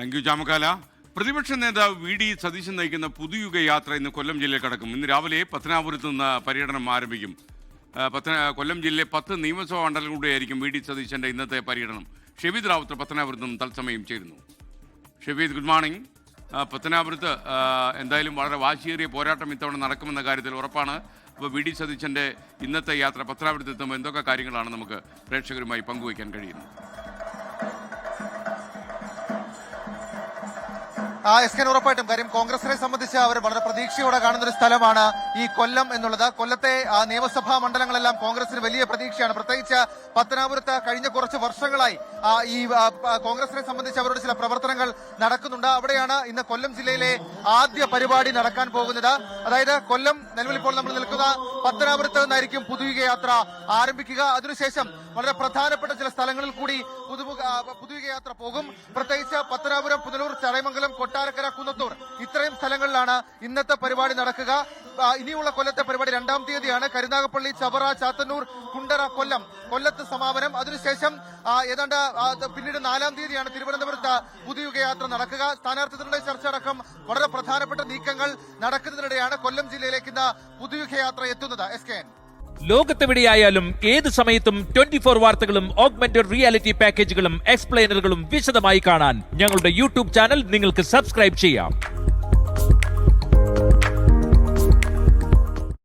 Thank you Chamakkala. പ്രതിപക്ഷ നേതാവ് VD. Satheesan നയിക്കുന്ന പുതുയുഗ യാത്ര ഇന്ന് കൊല്ലം ജില്ലയിൽ കടക്കും. ഇന്ന് രാവിലെ പത്തനാപുരത്ത് നിന്ന് പര്യടനം ആരംഭിക്കും. കൊല്ലം ജില്ലയിലെ 10 നിയമസഭാ മണ്ഡലങ്ങളിലൂടെയായിരിക്കും വി.ഡി. സതീശന്റെ ഇന്നത്തെ പര്യടനം. ഷെബീദ് റാവുത്തർ പത്തനാപുരത്ത് നിന്നും തത്സമയം ചേരുന്നു. Shebeed, good morning. പത്തനാപുരത്ത് എന്തായാലും വളരെ വാശിയേറിയ പോരാട്ടം ഇത്തവണ നടക്കുമെന്ന കാര്യത്തിൽ ഉറപ്പാണ്. അപ്പോൾ വി.ഡി. സതീശന്റെ ഇന്നത്തെ യാത്ര പത്തനാപുരത്ത് എത്തുമ്പോൾ എന്തൊക്കെ കാര്യങ്ങളാണ് നമുക്ക് പ്രേക്ഷകരുമായി പങ്കുവയ്ക്കാൻ കഴിയുന്നത്? ഉറപ്പായിട്ടും കാര്യം കോൺഗ്രസിനെ സംബന്ധിച്ച് അവർ വളരെ പ്രതീക്ഷയോടെ കാണുന്ന ഒരു സ്ഥലമാണ് ഈ കൊല്ലം എന്നുള്ളത്. കൊല്ലത്തെ നിയമസഭാ മണ്ഡലങ്ങളെല്ലാം കോൺഗ്രസിന് വലിയ പ്രതീക്ഷയാണ്. പ്രത്യേകിച്ച് പത്തനാപുരത്ത് കഴിഞ്ഞ കുറച്ച് വർഷങ്ങളായി ഈ കോൺഗ്രസിനെ സംബന്ധിച്ച് അവരുടെ ചില പ്രവർത്തനങ്ങൾ നടക്കുന്നുണ്ട്. അവിടെയാണ് ഇന്ന് കൊല്ലം ജില്ലയിലെ ആദ്യ പരിപാടി നടക്കാൻ പോകുന്നത്. അതായത് കൊല്ലം നിലവിൽ ഇപ്പോൾ നമ്മൾ നിൽക്കുന്ന പത്തനാപുരത്ത് നിന്നായിരിക്കും പുതുയുഗ യാത്ര ആരംഭിക്കുക. അതിനുശേഷം വളരെ പ്രധാനപ്പെട്ട ചില സ്ഥലങ്ങളിൽ കൂടി പുതുയുഗ യാത്ര പോകും. പ്രത്യേകിച്ച് പത്തനാപുരം, പുനലൂർ, ചടയമംഗലം, കൊട്ടാരക്കര, കുന്നത്തൂർ ഇത്രയും സ്ഥലങ്ങളിലാണ് ഇന്നത്തെ പരിപാടി നടക്കുക. ഇനിയുള്ള കൊല്ലത്തെ പരിപാടി 2-ാം തീയതിയാണ്. കരുനാഗപ്പള്ളി, ചവറ, ചാത്തന്നൂർ, കുണ്ടറ, കൊല്ലത്ത് സമാപനം. അതിനുശേഷം ഏതാണ്ട് പിന്നീട് 4-ാം തീയതിയാണ് തിരുവനന്തപുരത്ത് പുതുയുഗ യാത്ര നടക്കുക. സ്ഥാനാർത്ഥികളുടെ ചർച്ച അടക്കം വളരെ പ്രധാനപ്പെട്ട നീക്കങ്ങൾ നടക്കുന്നതിനിടെയാണ് കൊല്ലം ജില്ലയിലേക്ക് ഇന്ന് പുതുയുഗ യാത്ര എത്തുന്നത്. ലോകത്തെവിടെയായാലും ഏത് സമയത്തും 24 വാർത്തകളും ഓഗ്മെന്റഡ് റിയാലിറ്റി പാക്കേജുകളും എക്സ്പ്ലെയിനറുകളും വിശദമായി കാണാൻ ഞങ്ങളുടെ യൂട്യൂബ് ചാനൽ നിങ്ങൾക്ക് സബ്സ്ക്രൈബ് ചെയ്യാം.